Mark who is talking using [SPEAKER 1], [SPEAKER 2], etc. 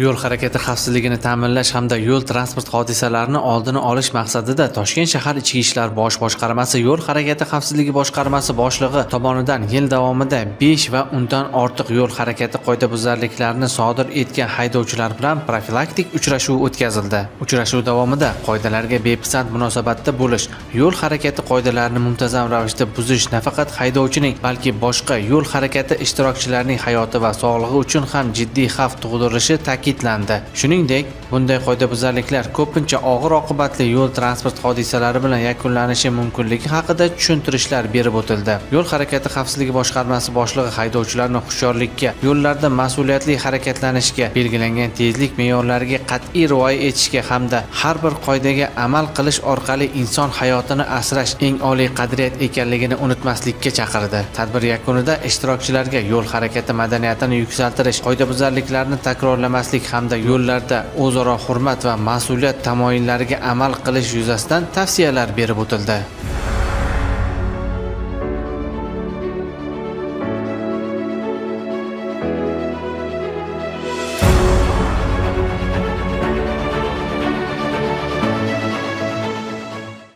[SPEAKER 1] Yo'l harakati xavfsizligini ta'minlash hamda yo'l transport hodisalarini oldini olish maqsadida Toshkent shahar Ichki ishlar bosh boshqarmasi Yo'l harakati xavfsizligi boshqarmasi boshlig'i tomonidan yil davomida 5 va undan ortiq yo'l harakati qoidabuzarliklarini sodir etgan haydovchilar bilan profilaktik uchrashuv o'tkazildi. Uchrashuv davomida qoidalarga bepisand munosabatda bo'lish, yo'l harakati qoidalarini muntazam ravishda buzish nafaqat haydovchining, balki boshqa yo'l harakati ishtirokchilarining hayoti va sog'lig'i uchun ham jiddiy xavf tug'dirishi ta'kidlandi. Shuningdek, bunday qoidabuzarliklar ko'pincha og'ir oqibatli yo'l transport hodisalari bilan yakunlanishi mumkinligi haqida tushuntirishlar berib o'tildi. Yo'l harakati xavfsizligi boshqarmasi boshlig'i haydovchilarni hushyorlikka, yo'llarda mas'uliyatli harakatlanishga, belgilangan tezlik me'yorlariga qat'iy rioya etishga hamda har bir qoidaga amal qilish orqali inson hayotini asrash eng oliy qadriyat ekanligini unutmaslikka chaqirdi. Tadbir yakunida ishtirokchilarga yo'l harakati madaniyatini yuksaltirish, qoidabuzarliklarni takrorlamaslik hamda yo'llarda o'zaro hurmat va mas'uliyat tamoyillariga amal qilish yuzasidan tavsiyalar berib o'tildi.